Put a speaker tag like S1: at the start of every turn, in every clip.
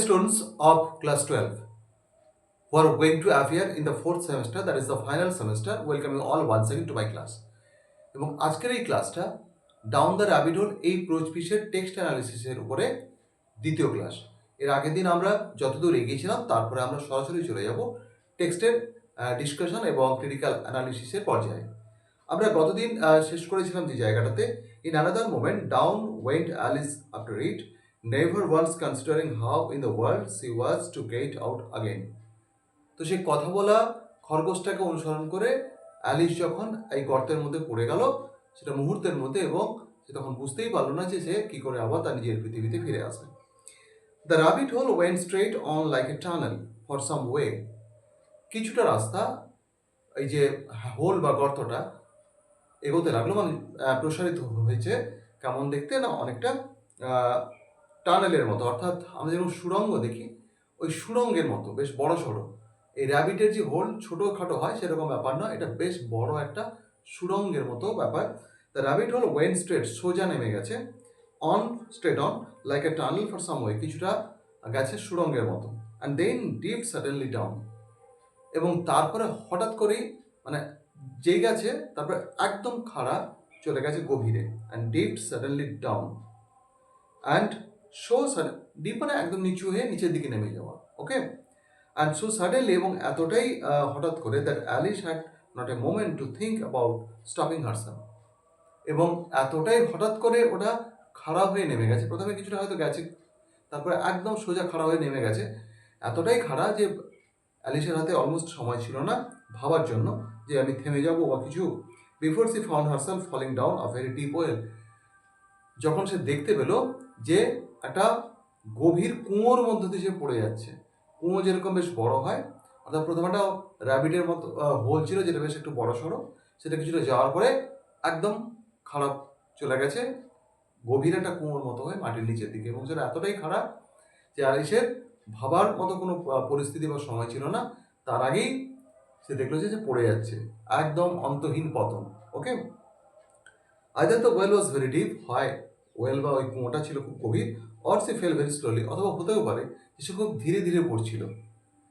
S1: Students of class 12 who are going to appear in the fourth semester, that is the final semester, welcome you all once again to my class. এবং আজকের এই ক্লাসটা down the rabbit whole এই প্রোচপিসের text অ্যানালিসিসের উপরে দ্বিতীয় class. এর আগের দিন আমরা যতদূর এগিয়েছিলাম তারপরে আমরা সরাসরি চলে যাব টেক্সটের ডিসকাশন এবং ক্রিটিক্যাল অ্যানালিসিসের পর্যায়ে। আমরা গতদিন শেষ করেছিলাম যে জায়গাটাতে, in another moment down went Alice after it, never once considering how in the world she was to get out again. তো সেই কথা বলা খরগোশটাকে অনুসরণ করে অ্যালিস যখন এই গর্তের মধ্যে পড়ে গেল সেটা মুহূর্তের মধ্যে, এবং সে তখন বুঝতেই পারলো না যে সে কী করে আবার তার নিজের পৃথিবীতে ফিরে আসবে। The rabbit hole went straight on like a tunnel for some way. কিছুটা রাস্তা এই যে হোল বা গর্তটা এগোতে লাগলো, মানে প্রসারিত হয়েছে। কেমন দেখতে না, অনেকটা টানেলের মতো, অর্থাৎ আমরা যেরকম সুড়ঙ্গ দেখি ওই সুড়ঙ্গের মতো বেশ বড় সড়ো। এই র্যাবিটের যে হোল ছোটোখাটো হয় সেরকম ব্যাপার না, এটা বেশ বড় একটা সুড়ঙ্গের মতো ব্যাপার। The rabbit hole went straight, সোজা নেমে গেছে, on straight on like a tunnel for some way, কিছুটা গেছে সুড়ঙ্গের মতো। And then dipped suddenly down, এবং তারপরে হঠাৎ করেই মানে যেই গেছে তারপরে একদম খাড়া চলে গেছে গভীরে। And deep suddenly down and so deep মানে একদম নিচু হয়ে নিচের দিকে নেমে যাওয়া। ওকে, অ্যান্ড সো সাডেনলি, এবং এতটাই হঠাৎ করে, that Alice had not a moment to think about stopping herself. এবং এতটাই হঠাৎ করে ওটা খাড়া হয়ে নেমে গেছে, প্রথমে কিছুটা হয়তো গেছে, তারপরে একদম সোজা খাড়া হয়ে নেমে গেছে, এতটাই খাড়া যে অ্যালিসের হাতে অলমোস্ট সময় ছিল না ভাবার জন্য যে আমি থেমে যাবো বা কিছু। Before she found herself falling down a very deep well, যখন সে দেখতে পেল যে একটা গভীর কুয়োর মধ্য দিয়ে সে পড়ে যাচ্ছে। কুয়ো যেরকম বেশ বড় হয়, অর্থাৎ প্রথমে একটা র্যাবিটের মতো হোল ছিল যেটা বেশ একটু বড় সড়ো, সেটা কিছুটা যাওয়ার পরে একদম খারাপ চলে গেছে গভীর একটা কুয়োর মতো হয়ে মাটির নিচের দিকে, এবং সেটা এতটাই খারাপ যে অ্যালিসের ভাবার মতো কোনো পরিস্থিতি বা সময় ছিল না, তার আগেই সে দেখলো যে পড়ে যাচ্ছে, একদম অন্তহীন পতন। Okay, either the well was very deep, হয় ওয়েল বা ওই কুয়োটা ছিল খুব গভীর, or she fell very slowly, অথবা হতেও পারে যে সে খুব ধীরে ধীরে পড়ছিল।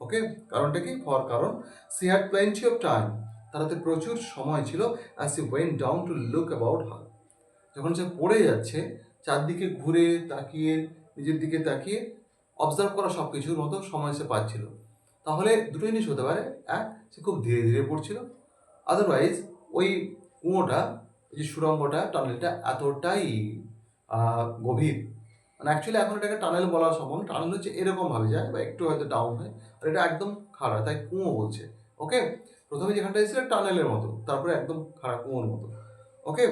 S1: ওকে, কারণটা কি? কারণ she had plenty of time, তার হাতে প্রচুর সময় ছিল। As she went down to look about হার, যখন সে পড়ে যাচ্ছে চারদিকে ঘুরে তাকিয়ে নিজের দিকে তাকিয়ে অবজার্ভ করা সব কিছুর মতো সময় সে পাচ্ছিল। তাহলে দুটো জিনিস হতে পারে, এক, সে খুব ধীরে ধীরে পড়ছিল, আদারওয়াইজ ওই কুয়োটা, যে সুড়ঙ্গটা, টানেলটা এতটাই গভীর, মানে অ্যাকচুয়ালি এখন এটাকে টানেল বলা সম্ভব। টানেল হচ্ছে এরকমভাবে যায় বা একটু হয়তো ডাউন হয়, আর এটা একদম খাড়া, তাই কুয়ো বলছে। ওকে, প্রথমে যেখানটা এসেছিল টানেলের মতো, তারপরে একদম খাড়া কুয়োর মতো। ওকে,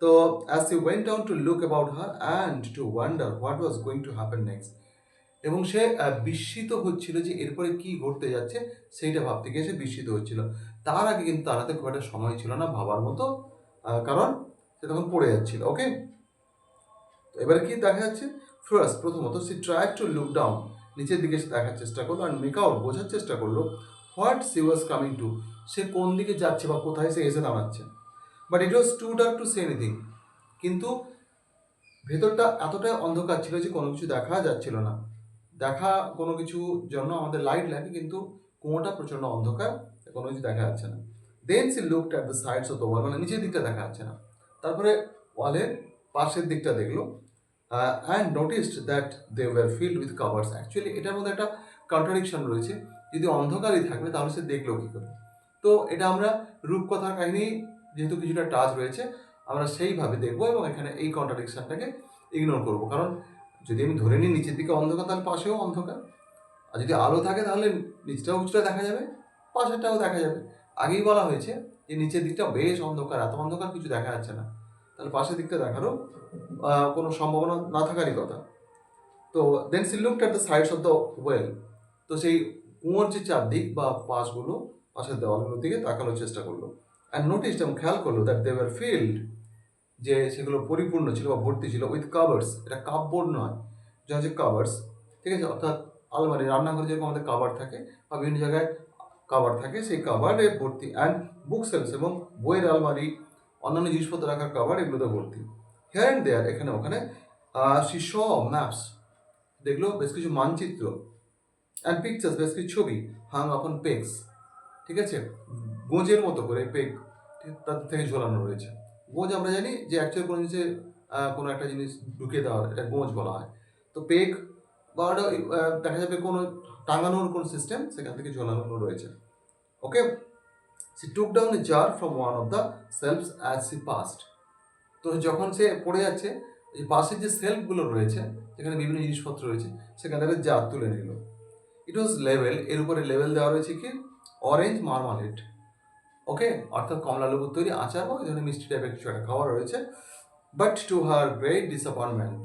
S1: তো as he went down to look about her and to wonder what was going to happen next, এবং সে বিস্মিত হচ্ছিল যে এরপরে কি ঘটতে যাচ্ছে সেইটা ভাবতে গিয়ে সে বিস্মিত হচ্ছিল। তার আগে কিন্তু তার হাতে খুব একটা সময় ছিল না ভাবার মতো, কারণ সে তখন পড়ে যাচ্ছিল। ওকে, তো এবারে কি দেখা যাচ্ছে? ফার্স্ট, প্রথমত she try to look down, নিচের দিকে দেখার চেষ্টা করলো, আর মেক আউট, বোঝার চেষ্টা করলো what she was coming to, সে কোন দিকে যাচ্ছে বা কোথায় সে এসে দাঁড়াচ্ছে। But it was too dark to see anything, কিন্তু ভেতরটা এতটাই অন্ধকার ছিল যে কোনো কিছু দেখা যাচ্ছিল না। দেখা কোনো কিছু জন্য আমাদের লাইট লাগে, কিন্তু কুয়োটা প্রচণ্ড অন্ধকার, কোনো কিছু দেখা যাচ্ছে না। Then she looked at the sides of the wall, মানে নিচের দিকটা দেখা যাচ্ছে না, তারপরে ওয়ালের পাশের দিকটা দেখলো, and noticed that they were filled with covers. Actually এটার মধ্যে একটা কন্ট্রাডিকশন রয়েছে, যদি অন্ধকারই থাকবে তাহলে সে দেখলো কী করে? তো এটা আমরা রূপকথার কাহিনী যেহেতু কিছুটা টাচ রয়েছে, আমরা সেইভাবে দেখবো, এবং এখানে এই কন্ট্রাডিকশনটাকে ইগনোর করবো। কারণ যদি আমি ধরে নিই নিচের দিকে অন্ধকার, তাহলে পাশেও অন্ধকার, আর যদি আলো থাকে তাহলে নিচটাও কিছুটা দেখা যাবে, পাশেরটাও দেখা যাবে। আগেই বলা হয়েছে যে নিচের দিকটা বেশ অন্ধকার, এত অন্ধকার কিছু দেখা যাচ্ছে না, তাহলে পাশের দিকটা দেখারও কোনো সম্ভাবনা না থাকারই কথা। তো then she looked at the sides of the well, তো সেই কুয়োর যে চারদিক বা পাশগুলো, পাশের দেওয়ালগুলোর দিকে তাকানোর চেষ্টা করলো। অ্যান্ড নোটিসড, এবং খেয়াল করলো, দ্যাট দে ওয়ার ফিল্ড, যে সেগুলো পরিপূর্ণ ছিল বা ভর্তি ছিল, উইথ কাভার্স, এটা কাপবোর্ড নয়, যা হচ্ছে কাভার্স, ঠিক আছে, অর্থাৎ আলমারি, রান্নাঘরে যেরকম আমাদের কাভার থাকে বা বিভিন্ন জায়গায় কাভার থাকে, সেই কাভারে ভর্তি। অ্যান্ড বুক সেলস, এবং বইয়ের আলমারি, অন্যান্য জিনিসপত্র রাখার কাভার, এগুলোতে ভর্তি। হিয়ার অ্যান্ড দেয়ার, এখানে ওখানে, শি শ ম্যাপস, দেখলো বেশ কিছু মানচিত্র অ্যান্ড পিকচার্স, বেশ কিছু ছবি হাং আপন পেগস, ঠিক আছে, গোঁজের মতো করে পেগ তাদের থেকে ঝোলানো রয়েছে। গোঁজ আমরা জানি যে অ্যাকচুয়াল কোনো জিনিসে কোনো একটা জিনিস ঢুকিয়ে দেওয়ার, এটা গোঁজ বলা হয়। তো পেগ বা দেখা যাবে কোনো টাঙানোর কোনো সিস্টেম সেখান থেকে ঝোলানো রয়েছে। Okay, she took down a jar from one of the shelves as she passed. তো যখন সে পড়ে যাচ্ছে, এই পাশের যে সেলফগুলো রয়েছে যেখানে বিভিন্ন জিনিসপত্র রয়েছে সেখান থেকে জার তুলে নিল। ইট ওয়াজ লেভেল, এর উপরে লেভেল দেওয়া রয়েছে কি অরেঞ্জ মার্মালেড। ওকে, অর্থাৎ কমলা লেবুর তৈরি আচার বা ওই ধরনের মিষ্টি টাইপের কিছু একটা খাবার রয়েছে। But to her great disappointment,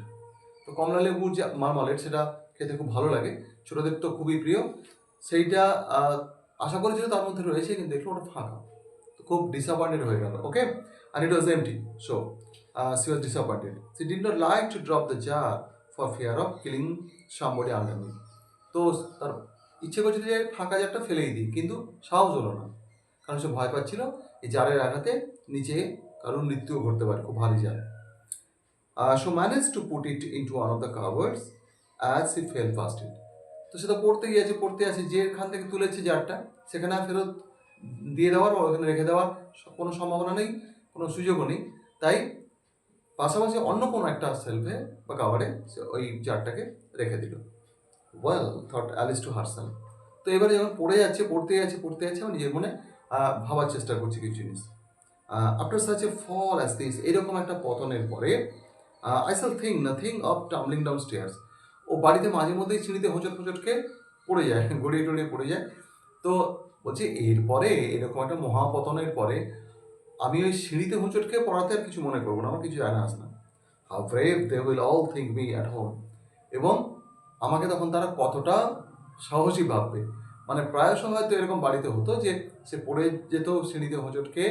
S1: তো কমলা লেবুর যে মার্মালেড সেটা খেতে খুব ভালো লাগে, ছোটোদের তো খুবই প্রিয়। সেইটা আশা করেছিল তার মধ্যে রয়েছে, কিন্তু দেখলো ওটা ফাঁকা, তো খুব ডিসঅ্যাপয়েন্টেড হয়ে গেল। ওকে, and it was empty, so she was disappointed. She did not like to drop the jar for fear of killing somebody underneath. তো তার ইচ্ছে করছিল যে ফাঁকা জারটা ফেলেই দিই, কিন্তু সাহস হলো না, কারণ সে ভয় পাচ্ছিল এই জারের আঘাতে নিচে কারণ মৃত্যুও ঘটতে পারে, খুব ভারী jar. So managed to put it into one of the cupboards as he fell past it. তো সেটা পড়তে আছে যেখান থেকে তুলেছে জারটা সেখানে আর ফেরত দিয়ে দেওয়ার বা ওখানে রেখে দেওয়ার কোনো সম্ভাবনা নেই, কোনো সুযোগও নেই। তাই পাশাপাশি অন্য কোনো একটা সেলফে বা কাভারে সে ওই জারটাকে রেখে দিল। Well thought Alice to herself. তো এবারে যখন পড়তে যাচ্ছে আমি নিজের মনে ভাবার চেষ্টা করছি কিছু জিনিস। After such a fall as this, এরকম একটা পতনের পরে I shall think nothing of tumbling down stairs. ও বাড়িতে মাঝে মধ্যেই সিঁড়িতে হোঁচটকে পড়ে যায়, গড়িয়ে টড়িয়ে পড়ে যায়। তো বলছি এরপরে এরকম একটা মহাপতনের পরে আমি ওই সিঁড়িতে হোঁচট খেয়ে পড়াতে আর কিছু মনে করবো না, আমার কিছু জানা আসে না। How brave they will all think me at home. এবং আমাকে তখন তারা কতটা সাহসী ভাববে। মানে প্রায়শই হয়তো এরকম বাড়িতে হতো যে সে পড়ে যেত সিঁড়িতে হোঁচট খেয়ে,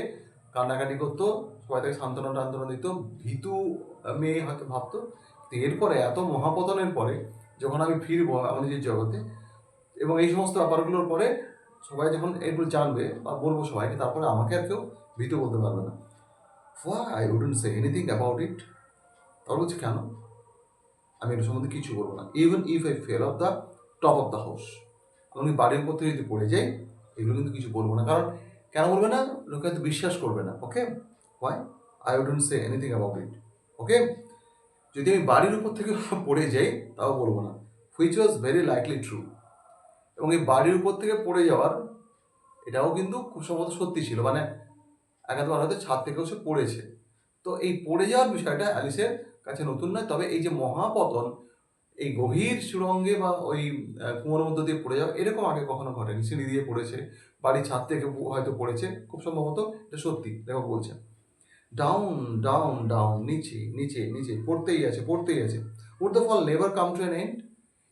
S1: কান্নাকাটি করতো, সবাই তাকে সান্ত্বনা টান্তনা দিত, ভীতু মেয়ে হয়তো ভাবতো। তো এরপরে এত মহাপতনের পরে যখন আমি ফিরবো আমার নিজের জগতে এবং এই সমস্ত ব্যাপারগুলোর পরে সবাই যখন এগুলো জানবে বা বলবো সবাইকে, তারপরে আমাকে আর কেউ ভীতু বলতে পারবে না। I wouldn't say anything about ইট। তার বলছি কেন আমি এর সম্বন্ধে কিছু বলবো না। Even if I fail of the top of the house, আমি বাড়ির উপর থেকে যদি পড়ে যাই এগুলো কিন্তু কিছু বলবো না। কারণ কেন বলবে না, লোকে হয়তো বিশ্বাস করবে না। Okay, why I wouldn't say anything about it. Okay, যদি আমি বাড়ির উপর থেকে পড়ে যাই তাও বলবো না, which was very likely true. এবং এই বাড়ির উপর থেকে পড়ে যাওয়ার এটাও কিন্তু খুব সম্ভবত সত্যি ছিল, মানে একাধবার হয়তো ছাদ থেকেও সে পড়েছে। তো এই পড়ে যাওয়ার বিষয়টা অ্যালিসের কাছে নতুন নয়, তবে এই যে মহাপতন, এই গভীর সুড়ঙ্গে বা ওই কুয়োর মধ্য দিয়ে পড়ে যাওয়া এরকম আগে কখনো ঘটেনি। সিঁড়ি দিয়ে পড়েছে, বাড়ির ছাদ থেকে হয়তো পড়েছে, খুব সম্ভবত এটা সত্যি। লেখক বলছেন ডাউন ডাউন ডাউন, নিচে নিচে নিচে, পড়তেই আছে। Would the fall never come to an end,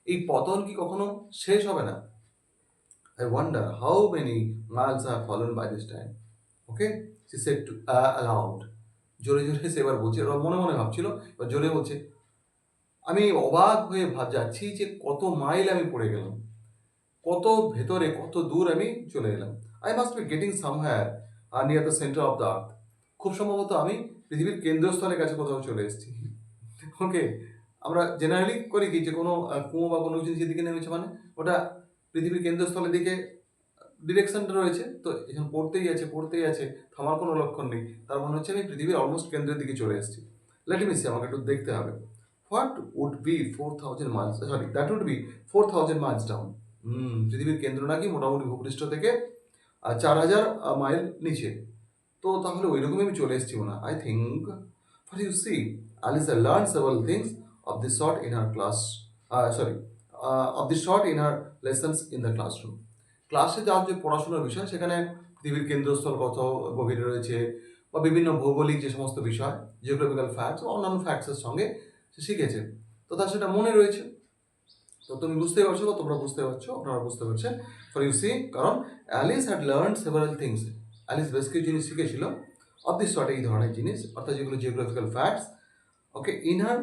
S1: এই পতন কি কখনো শেষ হবে না? I wonder how many miles I have fallen by this time. Okay, she said to aloud. জোরে জোরে সে এবার বলছে, এবার মনে মনে ভাবছিল, এবার জোরে বলছে, আমি অবাক হয়ে যাচ্ছি যে কত মাইল আমি পড়ে গেলাম, কত ভেতরে, কত দূর আমি চলে এলাম। I must be getting somewhere near the centre of the earth. খুব সম্ভবত আমি পৃথিবীর কেন্দ্রস্থলের কাছে কোথাও চলে এসেছি। ওকে, আমরা জেনারেলি করি কি যে কোনো কুয়ো বা কোনো কিছু যেদিকে নেমেছে মানে ওটা পৃথিবীর কেন্দ্রস্থলের দিকে ডিরেকশনটা রয়েছে। তো এখন পড়তেই আছে, থামার কোনো লক্ষণ নেই। তার মনে হচ্ছে আমি পৃথিবীর অলমোস্ট কেন্দ্রের দিকে চলে এসেছি। লেট মি সি, আমাকে একটু দেখতে হবে। What would be 4000 miles, sorry that would be 4000 miles down. পৃথিবীর কেন্দ্র নাকি মোটামুটি ভূপৃষ্ঠ থেকে 4000 মাইল নিচে। তো তাহলে ওই রকমই আমি চলে এসেছি না, I think. For you see, Alisa learned several things of this sort in her class, of this sort in her lessons in the classroom. ক্লাসে যার যে পড়াশোনার বিষয় সেখানে পৃথিবীর কেন্দ্রস্থল কত গভীরে রয়েছে বা বিভিন্ন ভৌগোলিক যে সমস্ত বিষয়, জিওগ্রাফিক্যাল ফ্যাক্টস বা অন্যান্য ফ্যাক্টসের সঙ্গে সে শিখেছে, তো তার সেটা মনে রয়েছে। তো তুমি বুঝতেই পারছো বা তোমরা বুঝতে পারছো, আপনারা বুঝতে পারছেন। ফর ইউ সি, কারণ Alice had learn several things, Alice বেশ কিছু জিনিস শিখেছিল অফ দিস সর্ট, এই ধরনের জিনিস, অর্থাৎ যেগুলো geographical facts. Okay, in her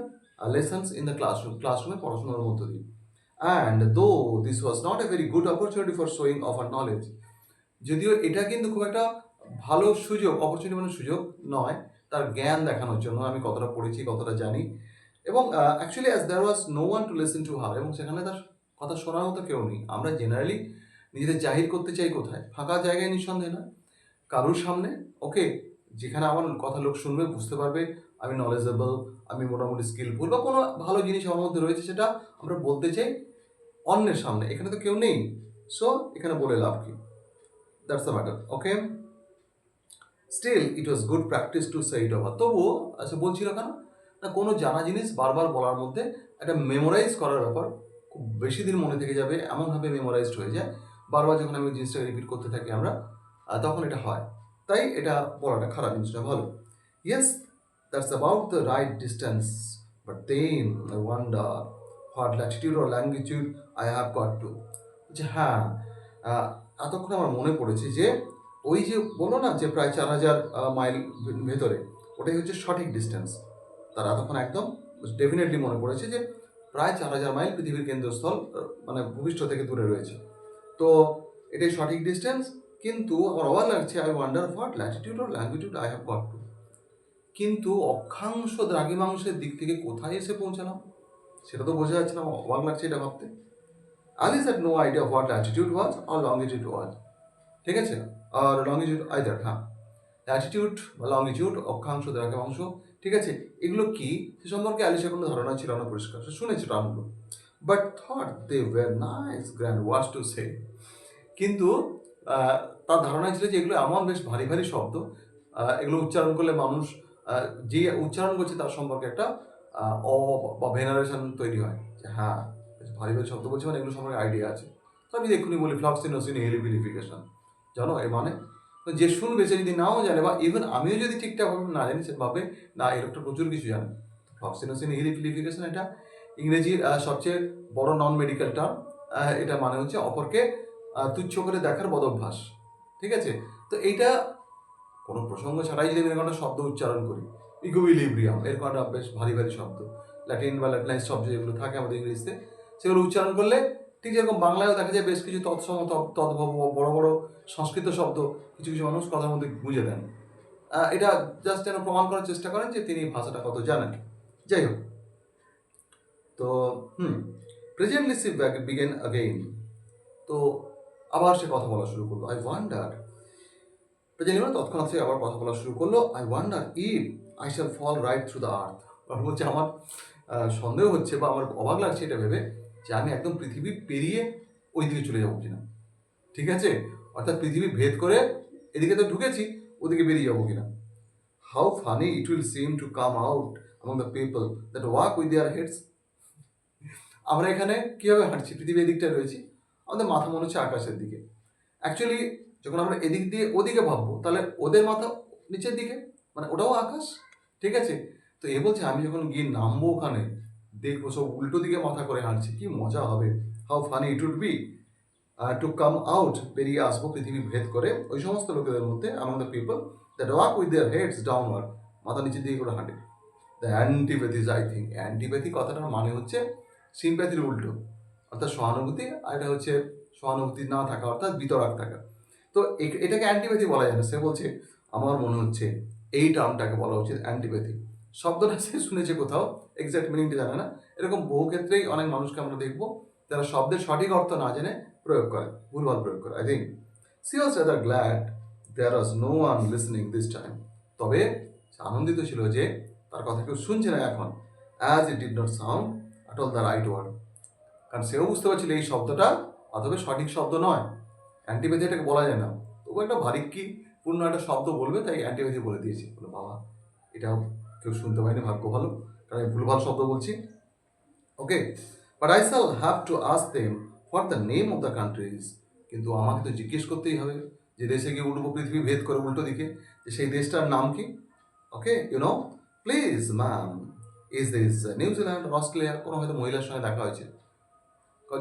S1: lessons in the ক্লাসরুমে পড়াশোনার মধ্য দিয়ে। And though this was not a very good opportunity for showing off her knowledge, যদিও এটা কিন্তু খুব একটা ভালো সুযোগ, অপরচুনিটি মানে সুযোগ নয় তার জ্ঞান দেখানোর জন্য, আমি কতটা পড়েছি, কতটা জানি। এবং actually as there was no one to listen to her, এবং সেখানে তার কথা শোনার মতো কেউ নেই। আমরা জেনারেলি নিজেদের জাহির করতে চাই কোথায়? ফাঁকা জায়গায়, নিঃসন্দেহে না, কারোর সামনে। ওকে, যেখানে আমার কথা লোক শুনবে, বুঝতে পারবে আমি নলেজেবল, আমি মোটামুটি স্কিলফুল বা কোনো ভালো জিনিস আমার মধ্যে রয়েছে, সেটা আমরা বলতে চাই অন্যের সামনে। এখানে তো কেউ নেই, সো এখানে বলে লাভ কি? That's the matter. Okay, still it was good practice to say it over. তবুও আচ্ছা বলছিল কেন না, কোনো জানা জিনিস বারবার বলার মধ্যে একটা মেমোরাইজ করার ব্যাপার, খুব বেশি দিন মনে থেকে যাবে এমনভাবে মেমোরাইজড হয়ে যায়। বারবার যখন আমি জিনিসটাকে রিপিট করতে থাকি আমরা, তখন এটা হয়। তাই এটা বলাটা খারাপ, জিনিসটা ভালো। Yes, that's about the right distance, but then I wonder what latitude or longitude I have got to. যে হ্যাঁ, এতক্ষণ আমার মনে পড়েছে যে ওই যে বলো না যে প্রায় 4,000 মাইল ভেতরে, ওটাই হচ্ছে সঠিক ডিস্টেন্স। তার এতক্ষণ একদম ডেফিনেটলি মনে পড়েছে যে প্রায় 4,000 মাইল পৃথিবীর কেন্দ্রস্থল মানে ভূপৃষ্ঠ থেকে দূরে রয়েছে। তো এটাই সঠিক ডিস্টেন্স। কিন্তু আমার অবাক লাগছে, I wonder what latitude or longitude I have got to. কিন্তু অক্ষাংশ দ্রাঘিমাংশের দিক থেকে কোথায় এসে পৌঁছালাম সেটা তো বোঝা যাচ্ছে না। অবাক লাগছে এটা ভাবতে। Alice had no idea what latitude was or longitude was. ঠিক আছে, আর লংগিটিউড আইদার, হ্যাঁ, ল্যাটিটিউড বা লংগিটিউড, অক্ষাংশ দ্রাঘিমাংশ, ঠিক আছে, এগুলো কি সে সম্পর্কে অ্যালিসের কোনো ধারণা ছিল না পরিষ্কার। সে শুনেছে টার্মগুলো, but thought they were nice grand ওয়াজ টু সে। কিন্তু আহ, তার ধারণা ছিল যে এগুলো এমন বেশ ভারী ভারী শব্দ, এগুলো উচ্চারণ করলে মানুষ যে উচ্চারণ করছে তার সম্পর্কে একটা অ বা ভেনারেশন তৈরি হয়, যে হ্যাঁ বেশ ভারী ভারী শব্দ বলছে, মানে এগুলো সম্পর্কে আইডিয়া আছে। তো আমি এক্ষুনি বলি ফ্লক্সিনোসিন হেলিফিলিফিকেশন, জানো এর মানে? তো যে শুনবে সে যদি নাও জানে, বা ইভেন আমিও যদি ঠিকঠাকভাবে না জানি, সে ভাবে না এর একটা প্রচুর কিছু জানে। ফ্লক্সিনোসিন হেলিফিলিফিকেশন এটা ইংরেজির সবচেয়ে বড় নন মেডিকেল টার্ম। এটা মানে হচ্ছে অপরকে তুচ্ছ করে দেখার বদভ্যাস। ঠিক আছে, তো এইটা কোনো প্রসঙ্গ ছাড়াই যদি এরকম একটা শব্দ উচ্চারণ করি, ইকুইলিব্রিয়াম, এরকম একটা বেশ ভারী ভারী শব্দ, ল্যাটিন বা ল্যাটিনাইজ শব্দ যেগুলো থাকে আমাদের ইংরেজিতে, সেগুলো উচ্চারণ করলে ঠিক যেরকম বাংলায়ও দেখা যায় বেশ কিছু তৎসম তদ্ভব বড় বড় সংস্কৃত শব্দ কিছু কিছু মানুষ কথার মধ্যে গুঁজে দেন। এটা জাস্ট যেন প্রমাণ করার চেষ্টা করেন যে তিনি ভাষাটা কত জানেন। যাই হোক, তো প্রেজেন্টলি সি বিগেন অ্যাগেইন। তো আবার সে কথা বলা শুরু করলো। আই ওয়ান্ডার, প্রেজেন্টলি মানে তৎক্ষণাৎ সে আবার কথা বলা শুরু করলো। I wonder if I shall fall right through the earth. বলছে আমার সন্দেহ হচ্ছে বা আমার অবাক লাগছে এটা ভেবে যে আমি একদম পৃথিবী পেরিয়ে ওই দিকে চলে যাবো কিনা। ঠিক আছে, অর্থাৎ পৃথিবী ভেদ করে এদিকে তো ঢুকেছি, ওদিকে বেরিয়ে যাবো কিনা। How funny it will seem to come out among the people that walk with their heads. আমরা এখানে কীভাবে হাঁটছি, পৃথিবী এদিকটা রয়েছি, আমাদের মাথা মনে হচ্ছে আকাশের দিকে। অ্যাকচুয়ালি যখন আমরা এদিক দিয়ে ওদিকে ভাববো, তাহলে ওদের মাথা নিচের দিকে, মানে ওটাও আকাশ। ঠিক আছে, তো এ বলছে আমি যখন গিয়ে নামবো ওখানে, দেখবো সব উল্টো দিকে মাথা করে হাঁটছে, কি মজা হবে। How funny it would be to come out, বেরিয়ে আসবো পৃথিবী ভেদ করে ওই সমস্ত লোকেদের মধ্যে, among the people that walk with their heads downward, মাথা নিচের দিকে করে হাঁটে। দ্য অ্যান্টিপ্যাথিজ, আই থিঙ্ক অ্যান্টিপ্যাথি কথাটার মানে হচ্ছে সিম্প্যাথির উল্টো, অর্থাৎ সহানুভূতি, আর এটা হচ্ছে সহানুভূতি না থাকা, অর্থাৎ বিতরাগ থাকা। তো এটাকে অ্যান্টিপ্যাথি বলা যায় না। সে বলছে আমার মনে হচ্ছে এই টার্মটাকে বলা উচিত অ্যান্টিপ্যাথি। শব্দটা সে শুনেছে কোথাও, এক্সাক্ট মিনিংটা জানে না। এরকম বহু ক্ষেত্রেই অনেক মানুষকে আমরা দেখবো যারা শব্দের সঠিক অর্থ না জেনে প্রয়োগ করে, ভুলভাল প্রয়োগ করে। I think she was rather glad there was no one listening this time. তবে সে আনন্দিত ছিল যে তার কথা কেউ শুনছে না এখন, as it did not sound at all the right word. কারণ সেও বুঝতে পারছিল এই শব্দটা অথবা সঠিক শব্দ নয়, অ্যান্টিপ্যাথি এটাকে বলা যায় না। তবু একটা ভারিক্কি পূর্ণ একটা শব্দ বলবে, তাই অ্যান্টিপ্যাথি বলে দিয়েছি। বলে বাবা এটাও কেউ শুনতে পায়নি, ভাগ্য ভালো, কারণ আমি ভুলভাল শব্দ বলছি। Okay, but I shall have to ask them what the name of the countries. কিন্তু আমাকে তো জিজ্ঞেস করতেই হবে, যে দেশে গিয়ে উঠবো পৃথিবী ভেদ করে উল্টো দিকে, যে সেই দেশটার নাম কি। Okay, you know, please ma'am, is this New Zealand, Australia? কোনো হয়তো মহিলার সঙ্গে দেখা হয়েছে,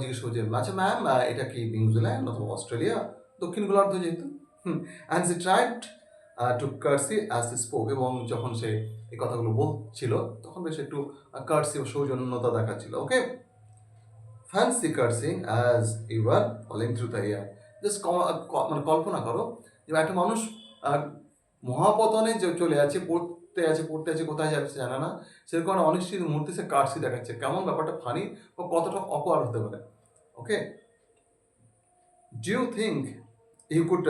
S1: জিজ্ঞেস করছে আচ্ছা ম্যাম এটা কি নিউজিল্যান্ড অথবা অস্ট্রেলিয়া, দক্ষিণ গোলার্ধ যেহেতু। And she tried to curtsey as she spoke. এবং যখন সে এই কথাগুলো বলছিল তখন বেশ একটু কার্সি ও সৌজন্যতা দেখাচ্ছিল। Okay, fancy curtseying as you are falling through the air. Just মানে কল্পনা করো যে একটা মানুষ মহাপতনে চলে যাচ্ছে, পড়তে আছে, কোথায় যাবে সে জানে না, সেরকম একটা অনিশ্চিত মুহূর্তে সে কার্ডসি দেখাচ্ছে। কেমন ব্যাপারটা ফানি বা কতটা অকওয়ার্ড হতে পারে। Okay, do you think you could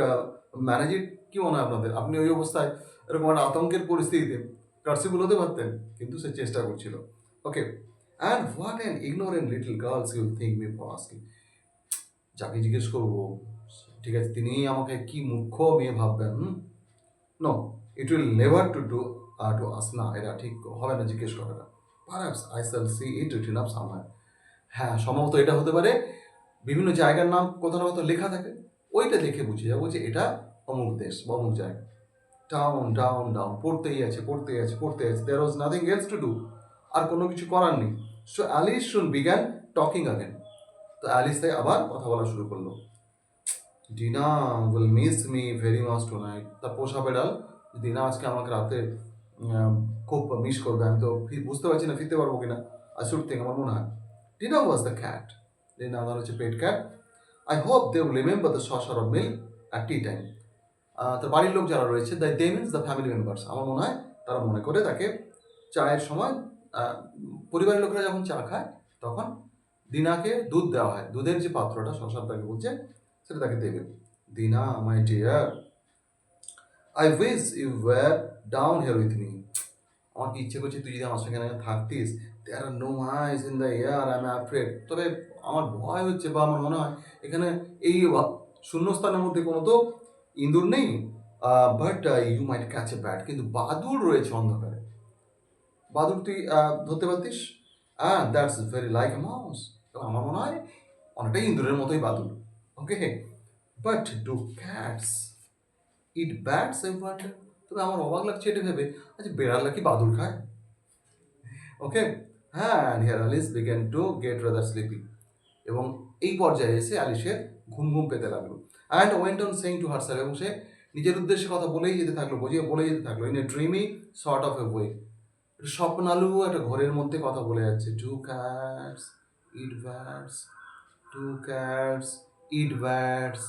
S1: manage it? কি মনে হয় আপনাদের? আপনি ওই অবস্থায় এরকম একটা আতঙ্কের পরিস্থিতিতে কার্সি বলতে পারতেন, কিন্তু সে চেষ্টা করছিল। Okay, and what an ignorant little girls you'll think me for asking. যাকে জিজ্ঞেস করবো, ঠিক আছে, তিনি আমাকে কি মূর্খ মেয়ে ভাববেন। No, it will never to ask না, এটা ঠিক হবে না জিজ্ঞেস করাটা। Perhaps I shall see it written up somewhere. হ্যাঁ, সম্ভবত এটা হতে পারে বিভিন্ন জায়গার নাম কোথাও না কোথাও লেখা থাকে, ওইটা দেখে বুঝে যাবো যে এটা অমুক দেশ বা অমুক জায়গা। ডাউন ডাউন ডাউন, পড়তেই আছে পড়তেই আছে পড়তেই আছে, there was nothing else to do, আর কোনো কিছু করার নেই। So Alice soon began talking again. তো অ্যালিস তাই আবার কথা বলা শুরু করলো। Dinah will miss me very much tonight. তার পোষা বেড়াল ডিনা আজকে আমাকে রাতে খুব মিস করবে। আমি তো বুঝতে পারছি না ফিরতে পারবো কিনা। আই শুড থিঙ্ক, আমার মনে হয়। Dinah was the cat. Dinah আমার হচ্ছে pet cat. I hope they will remember the saucer of milk at tea time. তার বাড়ির লোক যারা রয়েছে, they means the family members, আমার মনে হয় তারা মনে করে তাকে চায়ের সময়, পরিবারের লোকেরা যখন চা খায় তখন দিনাকে দুধ দেওয়া হয়, দুধের যে পাত্রটা শশার তাকে বলছে সেটা তাকে দেবে। Dinah my dear, I wish you were down here with me. আমার কি ইচ্ছে করছে তুই যদি আমার সঙ্গে থাকতিস। There are no ice in the air, I am afraid. তবে আমার ভয় হচ্ছে, বা আমার মনে হয় এখানে এই শূন্যস্থানের মধ্যে কোনো তো ইঁদুর নেই, but you might catch a bat. কিন্তু বাদুড় রয়েছে অন্ধকারে। বাদুড় তুই ধরতে পারতিস? That's very like a mouse. এবং আমার মনে হয় অনেকটাই ইঁদুরের মতোই বাদুড়। Okay, but do cats eat bats I wonder. তবে আমার অবাক লাগছে এটা ভেবে, আচ্ছা বেড়ালরা কি বাদুড় খায়? ওকে, হ্যাঁ, and here Alice began to get rather sleepy. এবং এই পর্যায়ে এসে অ্যালিসের ঘুম ঘুম পেতে লাগলো। And went on saying two herself, এবং সে নিজের উদ্দেশ্যে কথা বলেই যেতে থাকলো, বুঝিয়ে বলেই যেতে থাকলো, in a dreamy sort of a way. স্বপ্নালু একটা ঘরের মধ্যে কথা বলে যাচ্ছে। Do cats eat bats, do cats eat bats,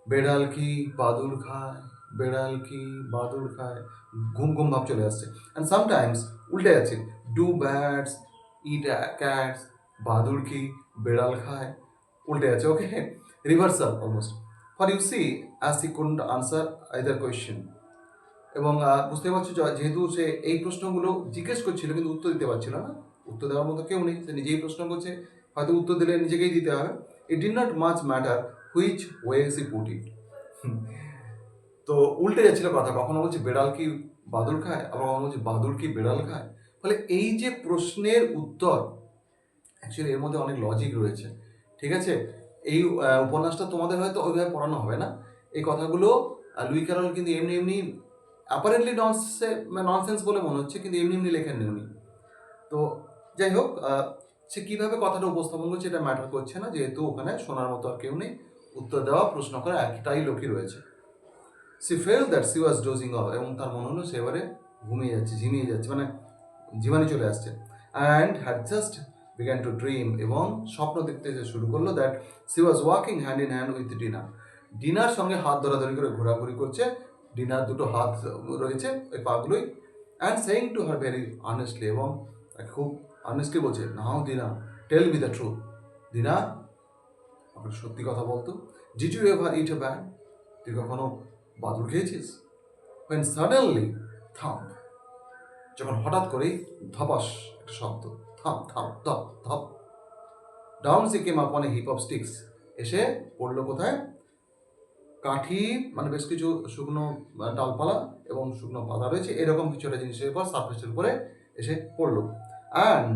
S1: বেড়াল কি বাদুড় খায়, বেড়াল কি বাদুড় খায়। ঘুম ঘুম ভাব চলে আসছে। অ্যান্ড সামটাইমস উল্টে যাচ্ছে, ডু ব্যাটস ইট ক্যাটস, বাদুড় কি বেড়াল খায়, উল্টে যাচ্ছে। Okay, reversal almost. For you see as he couldn't answer either question. এবং বুঝতে পারছো যেহেতু সে এই প্রশ্নগুলো জিজ্ঞেস করছিল কিন্তু উত্তর দিতে পারছিল না, উত্তর দেওয়ার মতো কেউ নেই, সে নিজেই প্রশ্ন করছে, হয়তো উত্তর দিলে নিজেকেই দিতে হবে। It did not much matter which ways he put it. তো উল্টে যাচ্ছিল কথা, কখনো বলছে বেড়াল কি বাদুড় খায়, আবার কখনো বলছে বাদুড় কি বেড়াল খায়। ফলে এই যে প্রশ্নের উত্তর, অ্যাকচুয়ালি এর মধ্যে অনেক লজিক রয়েছে। ঠিক আছে, এই উপন্যাসটা তোমাদের হয়তো ওইভাবে পড়ানো হবে না। এই কথাগুলো লুই ক্যারল কিন্তু এমনি এমনি অ্যাপারেন্টলি ননসেন্স বলে মনে হচ্ছে, কিন্তু এমনি এমনি লেখেন উনি। তো যাই হোক, সে কীভাবে কথাটা উপস্থাপন করছে এটা ম্যাটার করছে না, যেহেতু ওখানে শোনার মতো আর কেউ নেই, উত্তর দেওয়া প্রশ্ন করা একটাই লোকই রয়েছে। She felt that she was dozing off, এবং তার মনে হলো সে এবারে ঘুমিয়ে যাচ্ছে, ঝিমিয়ে যাচ্ছে, মানে জীবাণু চলে আসছে। And had just began to dream, এবং স্বপ্ন দেখতে শুরু করলো that she was walking hand in hand with dinner. Dinner সঙ্গে হাত ধরাধরি করে ঘোরাঘুরি করছে, ডিনার দুটো হাত রয়েছে ওই পাগুলোই। And saying to her very honestly, এবং খুব অনেস্টলি বলছে, now Dinah tell me the truth. Dinah আমাকে সত্যি কথা বলতো, did you ever eat a bat? তুই কখনো বাদুড় খেয়েছিস? when suddenly থাম, যখন হঠাৎ করেই ধপাস একটা শব্দ, থাম থাম ধপ ধপ, ডাউন সি কেম আপন এ হিপ অফ স্টিক্স, এসে পড়লো কোথায়? কাঠি, মানে বেশ কিছু শুকনো ডালপালা এবং শুকনো পাতা রয়েছে, এরকম কিছু একটা জিনিসের উপর, সার্ফেসের উপরে এসে পড়লো। And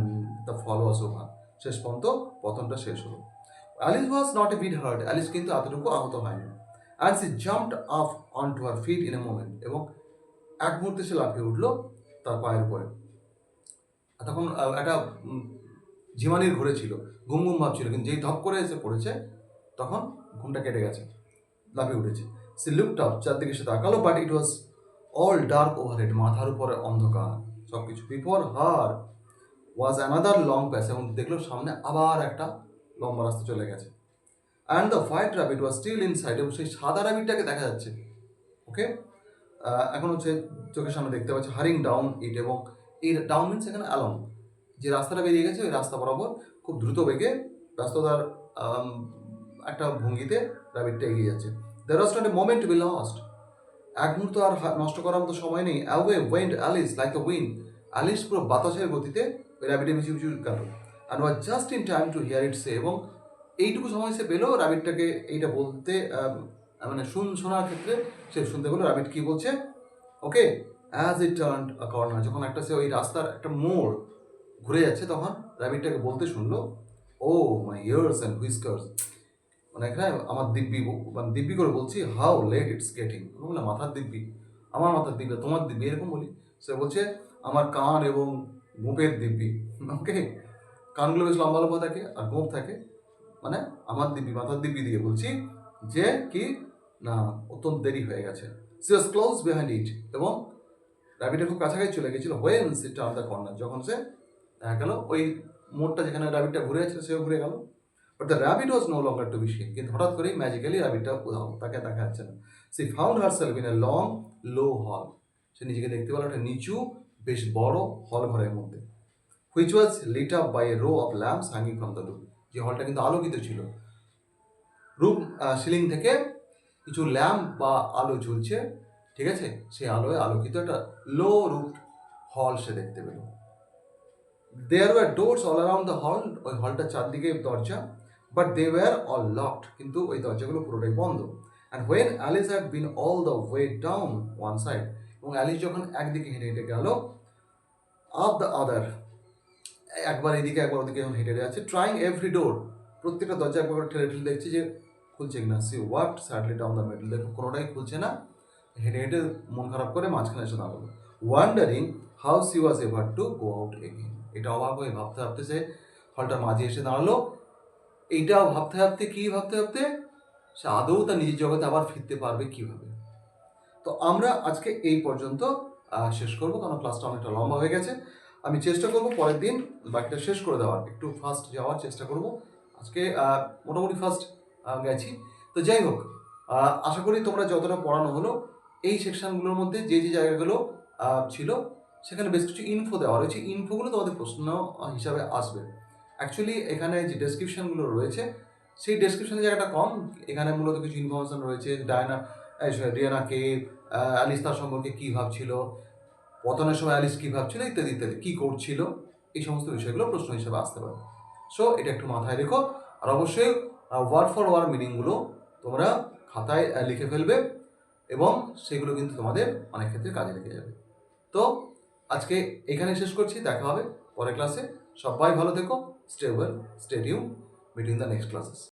S1: the fall was over, শেষ পর্যন্ত পতনটা শেষ হলো। Alice was not a bit hurt, Alice কিন্তু এতটুকু আহত হয়নি। And she jumped up on to her feet in a moment, এবং এক মুহূর্তে সে লাফিয়ে উঠলো তার পায়ের উপরে। তখন একটা ঝিমানির ঘুরে ছিল, ঘুম ঘুম ভাবছিল, কিন্তু যেই ধপ করে এসে পড়েছে তখন ঘুমটা কেটে গেছে, লাফিয়ে উঠেছে। সে লুকড আপ, চারদিকে সে তাকালো, but it was all dark overhead, মাথার উপরে অন্ধকার সব কিছু। Before her was another long passage, এবং দেখলো সামনে আবার একটা লম্বা রাস্তা চলে গেছে। And the white rabbit was still inside, এবং সেই সাদা র্যাবিটটাকে দেখা যাচ্ছে। ওকে, এখন হচ্ছে চোখের সামনে দেখতে পাচ্ছি হারিং ডাউন ইট, এবং এই ডাউন মিনস এখানে অ্যালং, যে রাস্তাটা বেরিয়ে গেছে ওই রাস্তা বরাবর খুব দ্রুত বেগে ব্যস্ততার আম, একটা ভঙ্গিতে র্যাবিটটা এগিয়ে যাচ্ছে। There was not a moment to be lost, এক মুহূর্ত আর নষ্ট করার মতো সময় নেই। Away went Alice like the wind, Alice পুরো বাতাসের গতিতে ওই র্যাবিটের পিছু পিছু গেল। And was just in time to hear it say, এবং এইটুকু সময় সে পেলো র্যাবিটটাকে এইটা বলতে, মানে শোনার ক্ষেত্রে সে শুনতে পেলো র্যাবিট কি বলছে। Okay, as it turn a corner, যখন একটা সে ওই রাস্তার একটা মোড় ঘুরে যাচ্ছে তখন র্যাবিটটাকে বলতে শুনলো, ও মাই ইয়ার্স অ্যান্ড হুইস্কার্স, মানে এখানে আমার দিব্যি, মানে দিব্যি করে বলছি, হাউ লেট ইটস গেটিং, বললাম মাথার দিব্যি, আমার মাথার দিব্যি, তোমার দিব্যি, এরকম বলি। সে বলছে আমার কান এবং গোপের দিব্যি। ওকে, কানগুলো বেশ লম্বা লম্বা থাকে আর গোপ থাকে, মানে আমার দিব্যি, মাথার দিব্যি দিয়ে বলছি যে কি না অত্যন্ত দেরি হয়ে গেছে। C was close behind it, এবং র্যাবিটের খুব কাছাকাছি চলে গেছিল। When she turn the corner, যখন সে দেখা গেল ওই মোড়টা যেখানে র্যাবিটটা ঘুরে যাচ্ছে সেও ঘুরে গেল। But the rabbit was no longer to be seen, কিন্তু হঠাৎ করেই ম্যাজিক্যালি র্যাবিটটা কোথাও তাকে দেখা যাচ্ছে না। She found herself in a long low hall, সে নিজেকে দেখতে পেল একটা নিচু বেশ বড় হল ঘরের মধ্যে। Which was lit up by a row of lamps hanging from the roof, যে হলটা কিন্তু আলোকিত ছিল। রুম সিলিং থেকে কিছু ল্যাম্প বা আলো ঝুলছে, ঠিক আছে, সেই আলোয় আলোকিত একটা লো রুফ হল সে দেখতে পেল। There were doors all around the hall, ওই হলটার চারদিকে দরজা, but they were all locked, কিন্তু ওই দরজাগুলো পুরোটাই বন্ধ। And when Alice had been all the way down one side, এবং অ্যালিস যখন একদিকে হেঁটে হেঁটে গেল, আপ দ্য আদার, একবার এদিকে একবার ওদিকে যখন হেঁটে যাচ্ছে, ট্রাইং এভরি ডোর, প্রত্যেকটা দরজা একবার করে ঠেলে ঠেলে দেখছে যে খুলছে কিনা। সি ওয়ার্ক স্যাডলি ডাউন দ্য মিডল, দেখো কোনোটাই খুলছে না, হেঁটে হেঁটে মন খারাপ করে মাঝখানে এসে দাঁড়ালো। Wandering how C was ever to go out again, এটা অবাক হয়ে ভাবতে ভাবতে সে হলটার মাঝে এসে দাঁড়ালো। এইটাও ভাবতে ভাবতে ভাবতে ভাবতে সে আদৌ তার নিজের জগতে আবার ফিরতে পারবে কিভাবে। তো আমরা আজকে এই পর্যন্ত শেষ করবো, কারণ ক্লাসটা অনেকটা লম্বা হয়ে গেছে। আমি চেষ্টা করব পরের দিন বাকিটা শেষ করে দেওয়ার, একটু ফাস্ট যাওয়ার চেষ্টা করব। আজকে মোটামুটি ফাস্ট গেছি। তো যাই হোক, আশা করি তোমরা যতটা পড়ানো হলো এই সেকশনগুলোর মধ্যে যে যে জায়গাগুলো ছিল সেখানে বেশ কিছু ইনফো দেওয়া রয়েছে, ইনফোগুলো তোমাদের প্রশ্ন হিসাবে আসবে। অ্যাকচুয়ালি এখানে যে ডেসক্রিপশনগুলো রয়েছে সেই ডেসক্রিপশনের জায়গাটা কম, এখানে মূলত কিছু ইনফরমেশন রয়েছে। রিয়ানা কে, অ্যালিস তার সম্পর্কে কী ভাবছিল, পতনের সময় অ্যালিস কী ভাবছিল, ইত্যাদি ইত্যাদি, কী করছিল, এই সমস্ত বিষয়গুলো প্রশ্ন হিসেবে আসতে পারে। সো এটা একটু মাথায় রেখো, আর অবশ্যই ওয়ার্ড ফর ওয়ার্ড মিনিংগুলো তোমরা খাতায় লিখে ফেলবে, এবং সেগুলো কিন্তু তোমাদের অনেক ক্ষেত্রে কাজে লেগে যাবে। তো আজকে এখানে শেষ করছি, দেখা হবে পরের ক্লাসে। সবাই ভালো থেকো, stay well, stay tune, meet in the next classes.